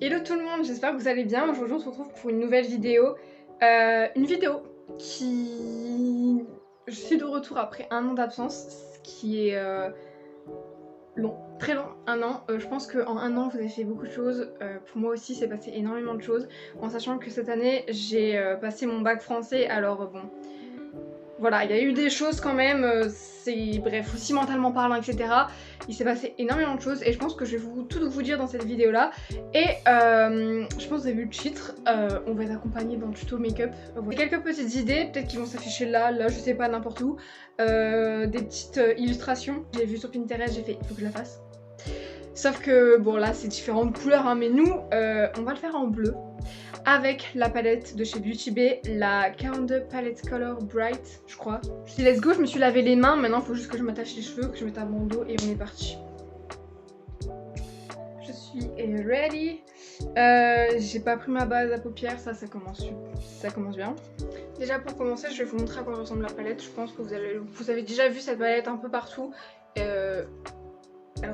Hello tout le monde, j'espère que vous allez bien. Aujourd'hui on se retrouve pour une nouvelle vidéo. Une vidéo qui... Je suis de retour après un an d'absence, ce qui est long, très long, un an. Je pense qu'en un an vous avez fait beaucoup de choses. Pour moi aussi c'est passé énormément de choses. En sachant que cette année j'ai passé mon bac français, alors bon... Voilà, il y a eu des choses quand même, c'est bref, aussi mentalement parlant, etc. Il s'est passé énormément de choses et je pense que je vais tout vous dire dans cette vidéo là. Et je pense que vous avez vu le titre, on va être accompagné dans le tuto make-up. Quelques petites idées, peut-être qui vont s'afficher là, je sais pas, n'importe où. Des petites illustrations, j'ai vu sur Pinterest, j'ai fait, il faut que je la fasse. Sauf que, bon là c'est différentes couleurs, hein, mais nous, on va le faire en bleu. Avec la palette de chez Beauty Bay, la 42 Palette Color Bright, je crois. Je dis let's go, je me suis lavé les mains, maintenant il faut juste que je m'attache les cheveux, que je mette un bandeau et on est parti. Je suis ready. J'ai pas pris ma base à paupières, ça commence bien. Déjà pour commencer, je vais vous montrer à quoi ressemble la palette. Je pense que vous avez déjà vu cette palette un peu partout. Elle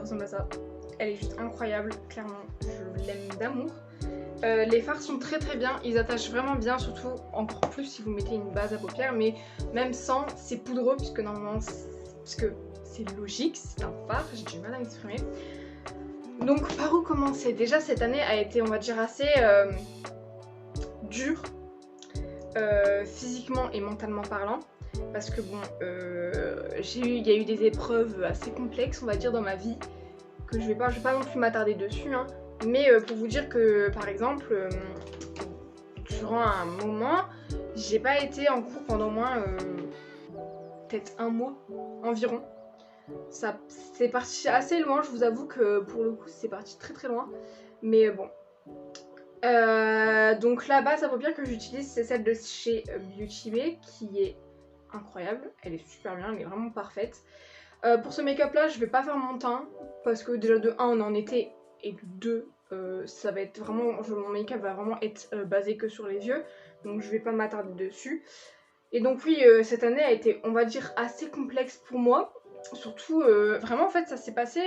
ressemble à ça. Elle est juste incroyable, clairement, je l'aime d'amour. Les fards sont très bien, ils attachent vraiment bien, surtout encore plus si vous mettez une base à paupières, mais même sans, c'est poudreux puisque normalement, puisque c'est logique, c'est un fard, j'ai du mal à m'exprimer. Donc par où commencer? Déjà cette année a été, on va dire, assez dure, physiquement et mentalement parlant, parce que bon, il y a eu des épreuves assez complexes, on va dire, dans ma vie, que je vais pas non plus m'attarder dessus, hein. Mais pour vous dire que par exemple, durant un moment, j'ai pas été en cours pendant au moins peut-être un mois environ. Ça c'est parti assez loin, je vous avoue que pour le coup c'est parti très loin. Mais bon. Donc la base à paupières que j'utilise c'est celle de chez Beauty Bay qui est incroyable, elle est super bien, elle est vraiment parfaite. Pour ce make-up là je vais pas faire mon teint parce que déjà de 1 on en était et de 2 ça va être vraiment, mon make-up va vraiment être basé que sur les yeux, donc je vais pas m'attarder dessus. Et donc oui, cette année a été, on va dire, assez complexe pour moi, surtout vraiment en fait ça s'est passé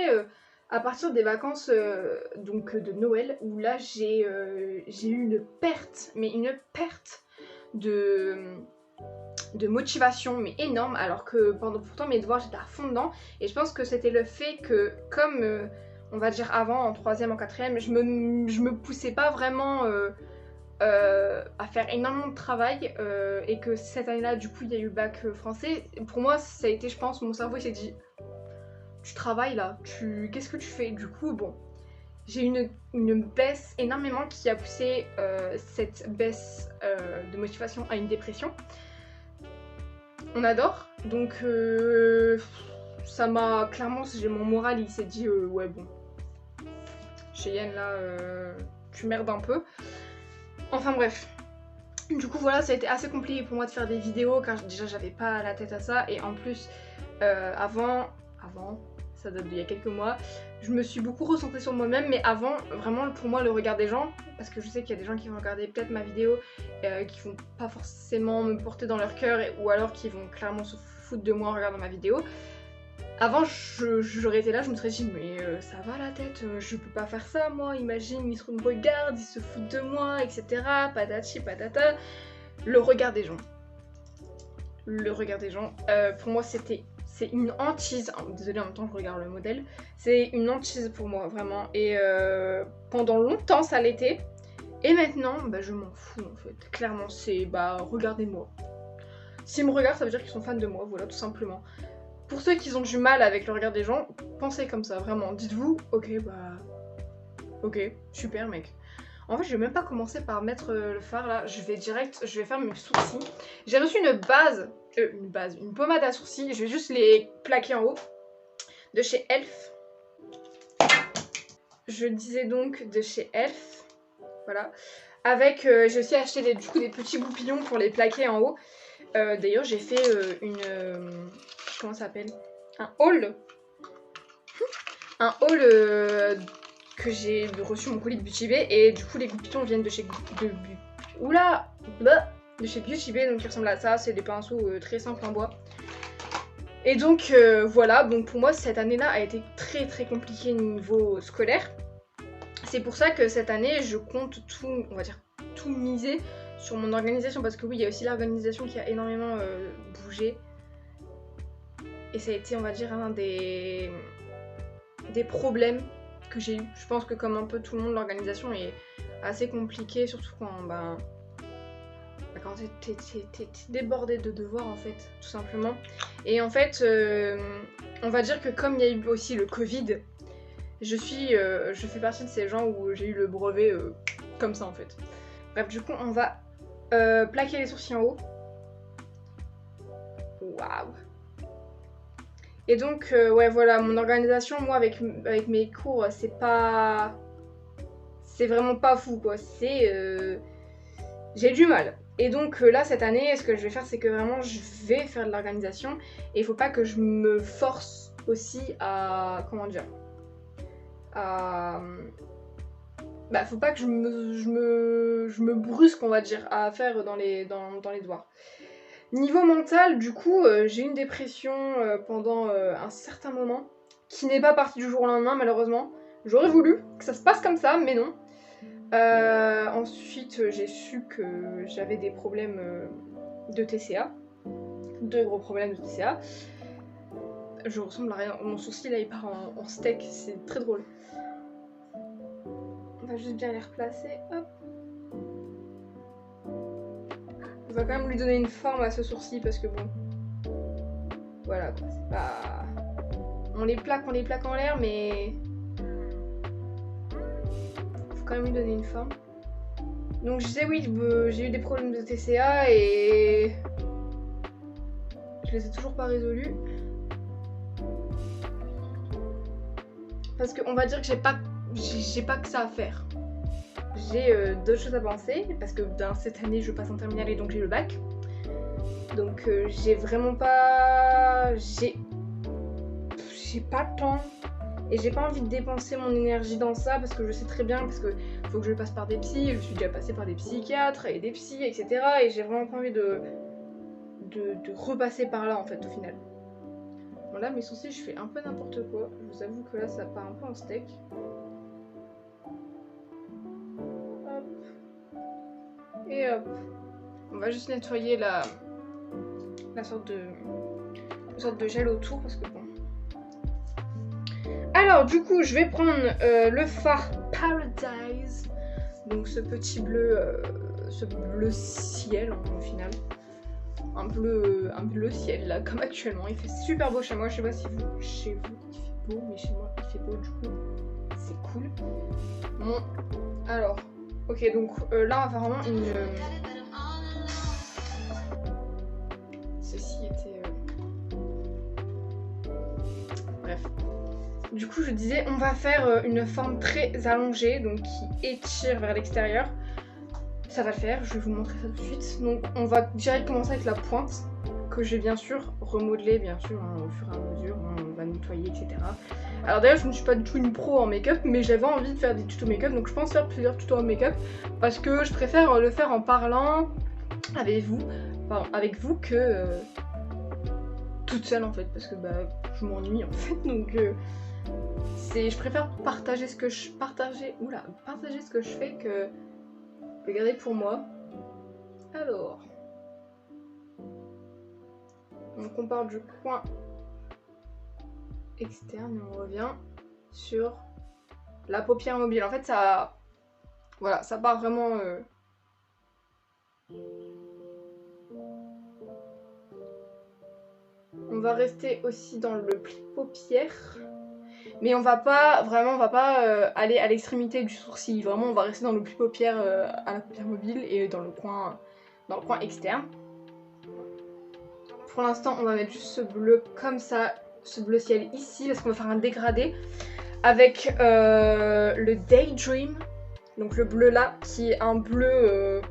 à partir des vacances donc de Noël, où là j'ai eu une perte, mais une perte de motivation mais énorme, alors que pourtant mes devoirs j'étais à fond dedans, et je pense que c'était le fait que comme on va dire avant en 3ème, en 4ème, je me poussais pas vraiment à faire énormément de travail, et que cette année là du coup il y a eu le bac français. Pour moi ça a été, je pense, mon cerveau il s'est dit tu travailles là, qu'est-ce que tu fais? Du coup bon, j'ai eu une baisse énormément qui a poussé cette baisse de motivation à une dépression. On adore, donc ça m'a clairement, mon moral il s'est dit ouais bon, Cheyenne là tu merdes un peu. Enfin bref, du coup voilà, ça a été assez compliqué pour moi de faire des vidéos car déjà j'avais pas la tête à ça, et en plus avant, ça date d'il y a quelques mois, je me suis beaucoup recentrée sur moi-même, mais avant, vraiment pour moi le regard des gens, parce que je sais qu'il y a des gens qui vont regarder peut-être ma vidéo, qui vont pas forcément me porter dans leur cœur, ou alors qui vont clairement se foutre de moi en regardant ma vidéo. Avant j'aurais été là, je me serais dit mais ça va la tête, je peux pas faire ça moi, imagine, ils me regardent, ils se foutent de moi, etc. Patati patata. Le regard des gens. Le regard des gens, pour moi c'est une hantise, désolée en même temps je regarde le modèle, c'est une hantise pour moi vraiment, et pendant longtemps ça l'était, et maintenant bah, je m'en fous en fait, clairement c'est bah regardez-moi. S'ils me regardent ça veut dire qu'ils sont fans de moi, voilà tout simplement. Pour ceux qui ont du mal avec le regard des gens, pensez comme ça, vraiment, dites-vous ok bah ok super mec. En fait, je vais même pas commencer par mettre le fard là, je vais faire mes sourcils. J'ai reçu une pommade à sourcils, je vais juste les plaquer en haut, de chez Elf. Je disais donc de chez Elf, voilà. Avec, j'ai aussi acheté du coup des petits goupillons pour les plaquer en haut. D'ailleurs, j'ai fait comment ça s'appelle? Un haul. Un haul que j'ai reçu mon colis de Beauty Bay, et du coup les goupillons viennent de chez de chez Beauty Bay, donc ils ressemblent à ça, c'est des pinceaux très simples en bois. Et donc voilà, donc pour moi cette année là a été très compliquée niveau scolaire. C'est pour ça que cette année, je compte tout, on va dire, tout miser sur mon organisation. Parce que oui, il y a aussi l'organisation qui a énormément bougé. Et ça a été, on va dire, un des problèmes que j'ai eu. Je pense que comme un peu tout le monde, l'organisation est assez compliquée, surtout quand t'es débordé de devoirs en fait, tout simplement. Et en fait, on va dire que comme il y a eu aussi le Covid, je fais partie de ces gens où j'ai eu le brevet comme ça en fait. Bref, du coup, on va plaquer les sourcils en haut. Waouh! Et donc, ouais, voilà, mon organisation, moi, avec mes cours, c'est vraiment pas fou, quoi. J'ai du mal. Et donc, là, cette année, ce que je vais faire, c'est que vraiment, je vais faire de l'organisation. Et il faut pas que je me force aussi à... Comment dire? Faut pas que je me brusque, on va dire, à faire dans les devoirs. Niveau mental, du coup, j'ai eu une dépression pendant un certain moment, qui n'est pas partie du jour au lendemain, malheureusement. J'aurais voulu que ça se passe comme ça, mais non. Ensuite, j'ai su que j'avais des problèmes de TCA. 2 gros problèmes de TCA. Je ressemble à rien. Mon sourcil, là, il part en steak. C'est très drôle. On va juste bien les replacer. Hop. On va quand même lui donner une forme à ce sourcil parce que bon... Voilà, quoi. C'est pas... On les plaque en l'air, mais... Faut quand même lui donner une forme. Donc je disais oui, j'ai eu des problèmes de TCA et... Je les ai toujours pas résolus. Parce qu'on va dire que j'ai pas que ça à faire. J'ai d'autres choses à penser, parce que cette année je passe en terminale et donc j'ai le bac. Donc j'ai vraiment pas... J'ai pas le temps. Et j'ai pas envie de dépenser mon énergie dans ça, parce que je sais très bien, parce que faut que je passe par des psys, je suis déjà passée par des psychiatres et des psys, etc. Et j'ai vraiment pas envie de repasser par là en fait au final. Bon là mes sourcils je fais un peu n'importe quoi, je vous avoue que là ça part un peu en steak. Et hop, on va juste nettoyer la sorte de gel autour parce que bon. Alors du coup je vais prendre le fard Paradise, donc ce petit bleu, ce bleu ciel au final, un bleu ciel là comme actuellement. Il fait super beau chez moi, je sais pas si chez vous il fait beau, mais chez moi il fait beau du coup, c'est cool. Bon, alors. Ok, donc là on va faire vraiment une... Ceci était... Bref. Du coup je disais, on va faire une forme très allongée, donc qui étire vers l'extérieur. Ça va le faire, je vais vous montrer ça tout de suite. Donc on va direct commencer avec la pointe, que je vais bien sûr remodeler, bien sûr, hein, au fur et à mesure, on va nettoyer, etc. Alors d'ailleurs je ne suis pas du tout une pro en make-up, mais j'avais envie de faire des tutos make-up, donc je pense faire plusieurs tutos en make-up, parce que je préfère le faire en parlant avec vous que toute seule en fait, parce que bah je m'ennuie en fait, donc je préfère partager ce que je fais que le garder pour moi. Alors, donc on part du coin externe et on revient sur la paupière mobile. En fait ça, voilà, ça part vraiment on va rester aussi dans le pli de paupière, mais on va pas aller à l'extrémité du sourcil. Vraiment on va rester dans le pli de paupière à la paupière mobile et dans le coin externe. Pour l'instant on va mettre juste ce bleu comme ça, ce bleu ciel ici, parce qu'on va faire un dégradé avec le Daydream, donc le bleu là, qui est un bleu,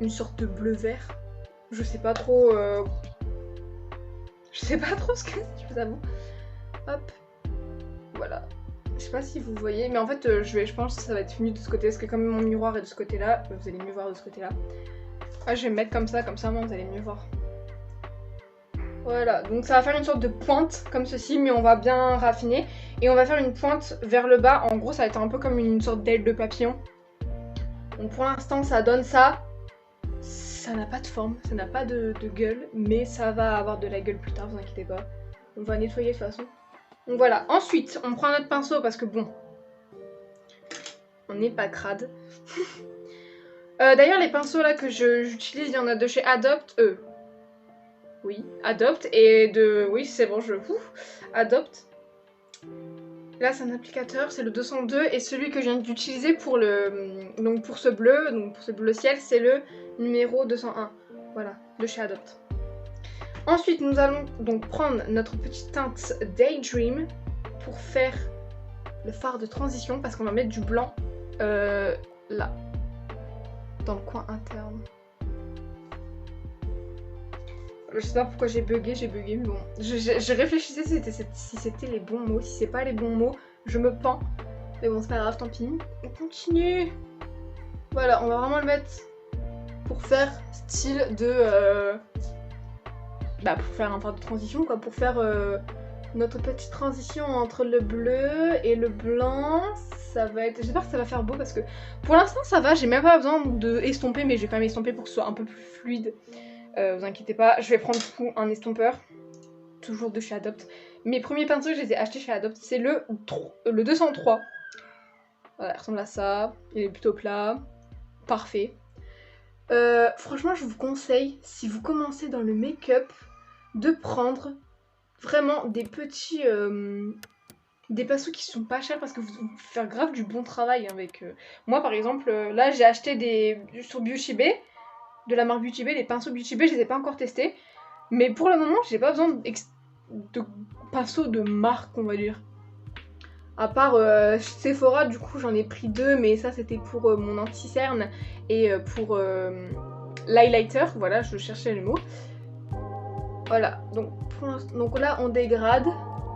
une sorte de bleu vert. Je sais pas trop ce que c'est, je vous avoue. Hop, voilà. Je sais pas si vous voyez, mais en fait je pense que ça va être mieux de ce côté, parce que comme mon miroir est de ce côté là, vous allez mieux voir de ce côté là. Ah, je vais me mettre comme ça, moi vous allez mieux voir. Voilà, donc ça va faire une sorte de pointe comme ceci, mais on va bien raffiner. Et on va faire une pointe vers le bas. En gros, ça va être un peu comme une sorte d'aile de papillon. Donc pour l'instant, ça donne ça. Ça n'a pas de forme, ça n'a pas de gueule, mais ça va avoir de la gueule plus tard, vous inquiétez pas. On va nettoyer de toute façon. Donc voilà, ensuite, on prend notre pinceau parce que bon, on n'est pas crade. D'ailleurs, les pinceaux là que j'utilise, il y en a de chez Adopt. Oui, Adopt. Et de... Oui, c'est bon, Adopt. Là, c'est un applicateur, c'est le 202. Et celui que je viens d'utiliser pour le... Donc pour ce bleu ciel, c'est le numéro 201. Voilà, de chez Adopt. Ensuite, nous allons donc prendre notre petite teinte Daydream pour faire le fard de transition. Parce qu'on va mettre du blanc là, dans le coin interne. Je sais pas pourquoi j'ai bugué, mais bon. Je réfléchissais si c'était les bons mots. Si c'est pas les bons mots, je me pends. Mais bon, c'est pas grave, tant pis. On continue. Voilà, on va vraiment le mettre pour faire style de... pour faire un fard de transition, quoi. Pour faire notre petite transition entre le bleu et le blanc. Ça va être... J'espère que ça va faire beau parce que pour l'instant, ça va. J'ai même pas besoin de estomper, mais je vais quand même estomper pour que ce soit un peu plus fluide. Vous inquiétez pas, je vais prendre du coup un estompeur, toujours de chez Adopt. Mes premiers pinceaux, je les ai achetés chez Adopt, c'est le 203. Voilà, il ressemble à ça, il est plutôt plat, parfait. Franchement, je vous conseille, si vous commencez dans le make-up, de prendre vraiment des petits... des pinceaux qui sont pas chers parce que vous faire grave du bon travail avec... Moi par exemple, là j'ai acheté sur Beauty Bay, de la marque Beauty Bay, les pinceaux Beauty Bay, je les ai pas encore testés. Mais pour le moment, j'ai pas besoin de pinceaux de marque, on va dire. À part Sephora, du coup, j'en ai pris 2, mais ça, c'était pour mon anti-cerne et pour l'highlighter. Voilà, je cherchais le mot. Voilà, donc là, on dégrade.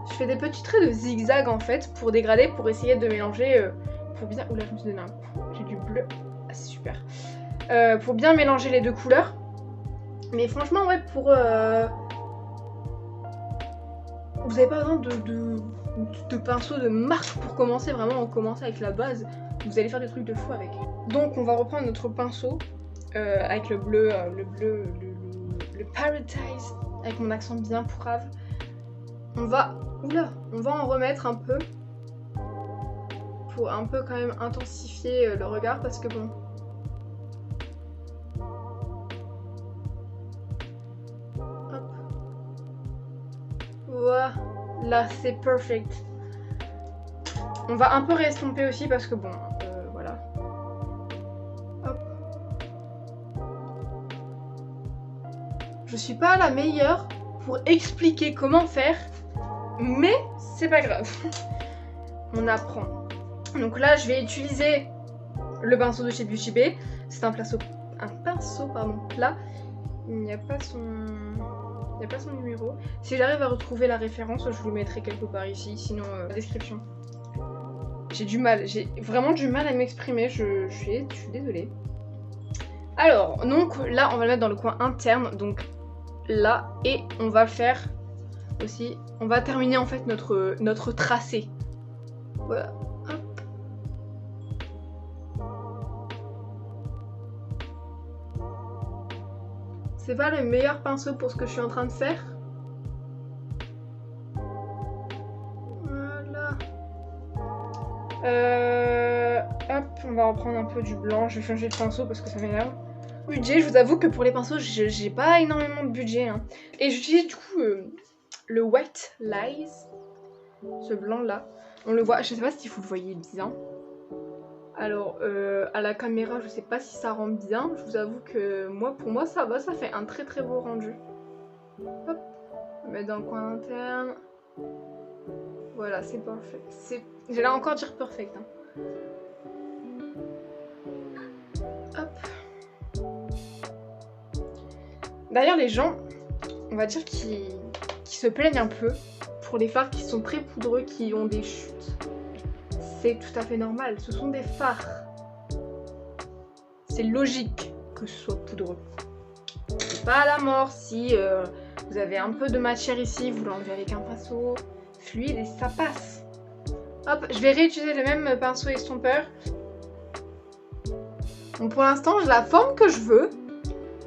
Je fais des petits traits de zigzag, en fait, pour dégrader, pour essayer de mélanger, pour bien... Oula, je me suis donné un coup. J'ai du bleu. Ah, c'est super. Pour bien mélanger les deux couleurs. Mais franchement, ouais, pour... Vous n'avez pas besoin de pinceau de marque pour commencer. Vraiment, on commence avec la base. Vous allez faire des trucs de fou avec. Donc, on va reprendre notre pinceau avec le bleu, le Paradise, avec mon accent bien pourrave. On va en remettre un peu. Pour un peu quand même intensifier le regard parce que bon... Voilà, c'est perfect. On va un peu restomper aussi parce que bon, voilà. Hop. Je suis pas la meilleure pour expliquer comment faire, mais c'est pas grave. On apprend. Donc là, je vais utiliser le pinceau de chez Beauty Bay. C'est un pinceau plat. Il n'y a pas son numéro. Si j'arrive à retrouver la référence, je vous le mettrai quelque part ici, sinon la description. J'ai vraiment du mal à m'exprimer, je suis désolée. Alors, donc là, on va le mettre dans le coin interne, donc là, et on va faire aussi, on va terminer en fait notre tracé. Voilà. Hop. C'est pas le meilleur pinceau pour ce que je suis en train de faire. Voilà. Hop, on va reprendre un peu du blanc. Je vais changer de pinceau parce que ça m'énerve. Budget, je vous avoue que pour les pinceaux, j'ai pas énormément de budget. Hein. Et j'utilise du coup le White Lies. Ce blanc là. On le voit, je sais pas si vous le voyez bien. Alors, à la caméra, je sais pas si ça rend bien. Je vous avoue que pour moi, ça va. Ça fait un très très beau rendu. Hop. On va mettre dans le coin interne. Voilà, c'est parfait. J'allais encore dire perfect. Hein. Hop. D'ailleurs, les gens, on va dire qui se plaignent un peu pour les fards qui sont très poudreux, qui ont des chutes. C'est tout à fait normal, ce sont des fards. C'est logique que ce soit poudreux. pas à la mort. Si vous avez un peu de matière ici, vous l'enlevez avec un pinceau fluide et ça passe. Hop, je vais réutiliser le même pinceau estompeur. Bon, pour l'instant, j'ai la forme que je veux.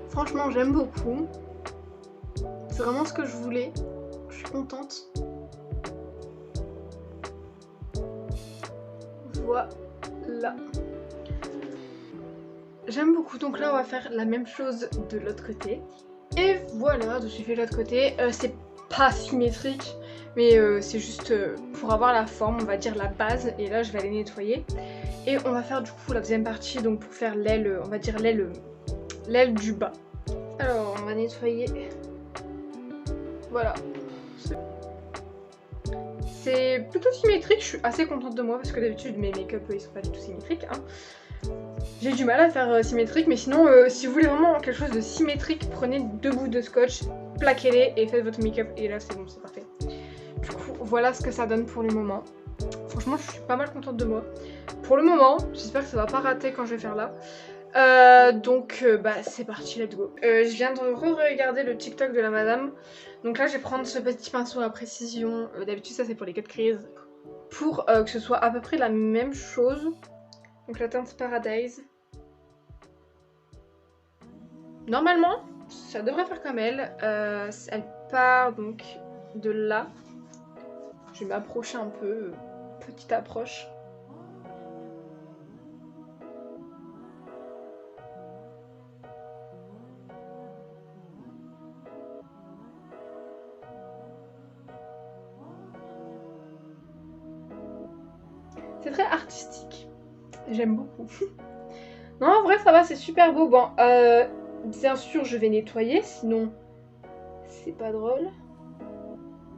Franchement, j'aime beaucoup. C'est vraiment ce que je voulais. Je suis contente. Voilà. J'aime beaucoup. Donc là, on va faire la même chose de l'autre côté. Et voilà, donc j'ai fait de l'autre côté. C'est pas symétrique, mais c'est juste pour avoir la forme, on va dire la base. Et là, je vais aller nettoyer. Et on va faire du coup la deuxième partie, donc pour faire l'aile, on va dire l'aile du bas. Alors, on va nettoyer. Voilà. C'est plutôt symétrique, je suis assez contente de moi parce que d'habitude mes make-up ils sont pas du tout symétriques. Hein. J'ai du mal à faire symétrique, mais sinon si vous voulez vraiment quelque chose de symétrique, prenez 2 bouts de scotch, plaquez-les et faites votre make-up et là c'est bon, c'est parfait. Du coup voilà ce que ça donne pour le moment. Franchement je suis pas mal contente de moi. Pour le moment, j'espère que ça va pas rater quand je vais faire là. Donc bah c'est parti, let's go. Je viens de re-regarder le TikTok de la madame. Donc là je vais prendre ce petit pinceau à précision. D'habitude ça c'est pour les cut crease. Pour que ce soit à peu près la même chose. Donc la teinte Paradise. Normalement ça devrait faire comme elle. Elle part donc de là. Je vais m'approcher un peu. Petite approche. C'est très artistique. J'aime beaucoup. Non, en vrai, ça va, c'est super beau. Bon, bien sûr, je vais nettoyer, sinon c'est pas drôle.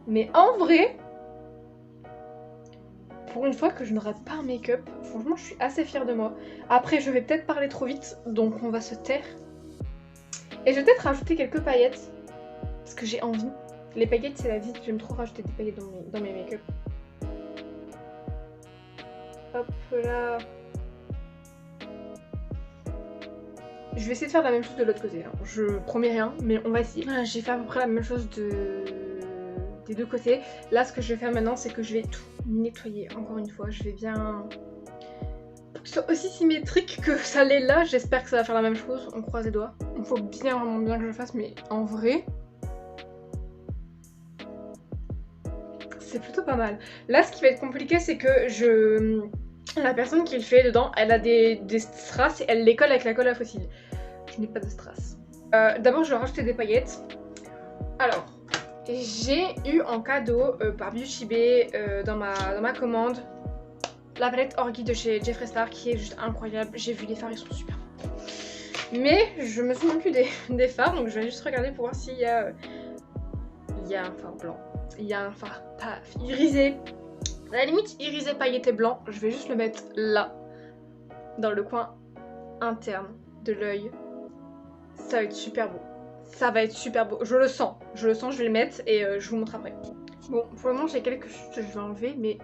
Mais en vrai, pour une fois que je n'aurai pas un make-up, franchement, je suis assez fière de moi. Après, je vais peut-être parler trop vite, donc on va se taire. Et je vais peut-être rajouter quelques paillettes, parce que j'ai envie. Les paillettes, c'est la vie. J'aime trop rajouter des paillettes dans mes make-up. Hop là. Je vais essayer de faire la même chose de l'autre côté. Hein. Je promets rien, mais on va essayer. Voilà, j'ai fait à peu près la même chose des deux côtés. Là, ce que je vais faire maintenant, c'est que je vais tout nettoyer. Encore une fois, je vais bien... Pour que ce soit aussi symétrique que ça l'est là, j'espère que ça va faire la même chose. On croise les doigts. Il faut bien, vraiment bien que je le fasse, mais en vrai... c'est plutôt pas mal. Là, ce qui va être compliqué, c'est que la personne qui le fait dedans, elle a des strass et elle les colle avec la colle à fossile. Je n'ai pas de strass. D'abord, je vais rajouter des paillettes. Alors, j'ai eu en cadeau par Beauty Bay dans ma commande la palette Orgy de chez Jeffree Star qui est juste incroyable. J'ai vu les fards, ils sont super bons. Mais je me souviens plus des fards, donc je vais juste regarder pour voir s'il y a un fard blanc. Il y a un fard pas irisé. À la limite, irisé pailleté blanc. Je vais juste le mettre là, dans le coin interne de l'œil. Ça va être super beau. Ça va être super beau. Je le sens. Je le sens, je vais le mettre et je vous montre après. Bon, pour le moment, j'ai quelques chutes que je vais enlever, mais...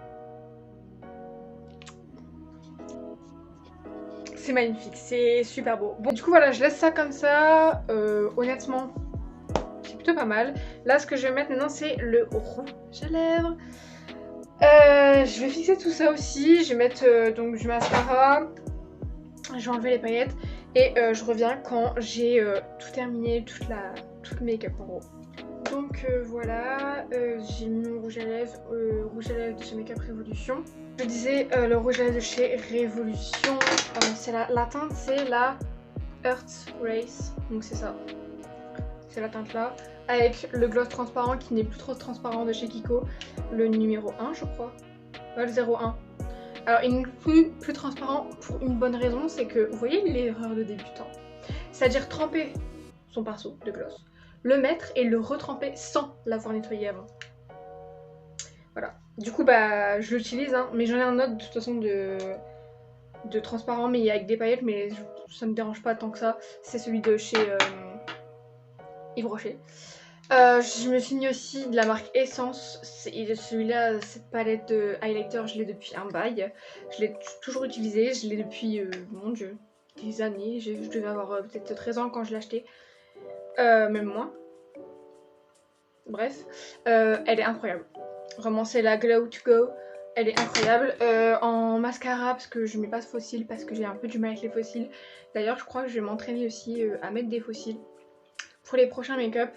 c'est magnifique. C'est super beau. Bon, du coup, voilà, je laisse ça comme ça. Honnêtement... c'est plutôt pas mal. Là, ce que je vais mettre maintenant, c'est le rouge à lèvres. Je vais fixer tout ça aussi. Je vais mettre donc du mascara. Je vais enlever les paillettes. Et je reviens quand j'ai tout terminé, tout le make-up en gros. Donc voilà, j'ai mis mon rouge à lèvres de chez Make Up Révolution. Je disais le rouge à lèvres de chez Révolution. C'est la teinte, c'est la Earth Race. Donc c'est ça. C'est la teinte là, avec le gloss transparent qui n'est plus trop transparent de chez Kiko, le numéro 1 je crois, le 01. Alors il n'est plus transparent pour une bonne raison, c'est que vous voyez l'erreur de débutant, c'est-à-dire tremper son pinceau de gloss, le mettre et le retremper sans l'avoir nettoyé avant. Voilà, du coup bah je l'utilise, hein, mais j'en ai un autre de toute façon de transparent mais avec des paillettes, mais ça me dérange pas tant que ça, c'est celui de chez... Yves Rocher. Je me suis mis aussi de la marque Essence. Celui-là, cette palette de highlighter, je l'ai depuis un bail. Je l'ai toujours utilisé. Je l'ai depuis, mon dieu, des années. Je devais avoir peut-être 13 ans quand je l'ai acheté. même moins. Bref, elle est incroyable. Vraiment, c'est la Glow to Go. Elle est incroyable. En mascara, parce que je mets pas de faux cils, parce que j'ai un peu du mal avec les faux cils. D'ailleurs, je crois que je vais m'entraîner aussi à mettre des faux cils pour les prochains make-up.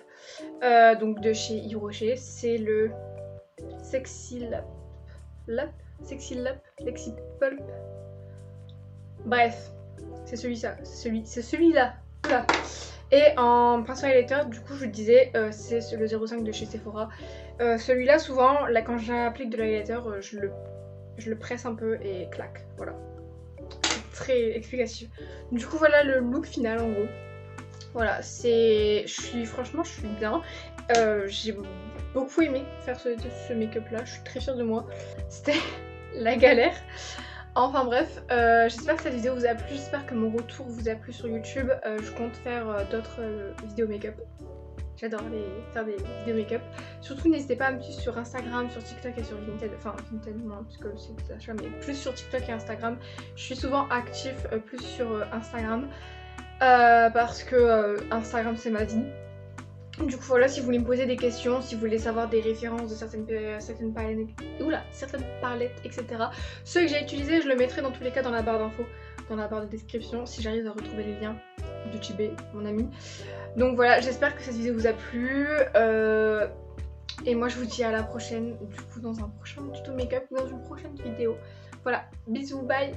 Donc de chez Yves Rocher, c'est le Sexy Sexy Pulp. Bref, c'est celui-là. Voilà. Et en pinceau highlighter, du coup, je vous disais, c'est le 05 de chez Sephora. Celui-là, souvent, là, quand j'applique de l'highlighter, je le presse un peu et clac. Voilà. C'est très explicatif. Du coup, voilà le look final en gros. Voilà, franchement, je suis bien. J'ai beaucoup aimé faire ce make-up là, je suis très fière de moi. C'était la galère. Enfin bref, j'espère que cette vidéo vous a plu, j'espère que mon retour vous a plu sur YouTube. Je compte faire d'autres vidéos make-up. J'adore faire des vidéos make-up. Surtout n'hésitez pas à me suivre sur Instagram, sur TikTok et sur Vinted. Enfin Vinted moins parce que c'est des achats, mais plus sur TikTok et Instagram. Je suis souvent active plus sur Instagram. Parce que Instagram c'est ma vie. Du coup voilà, si vous voulez me poser des questions, si vous voulez savoir des références de certaines palettes, etc. Ceux que j'ai utilisés, je le mettrai dans tous les cas dans la barre d'infos, dans la barre de description, si j'arrive à retrouver les liens de Chibé, mon ami. Donc voilà, j'espère que cette vidéo vous a plu. Et moi je vous dis à la prochaine, du coup dans un prochain tuto make-up, dans une prochaine vidéo. Voilà, bisous, bye.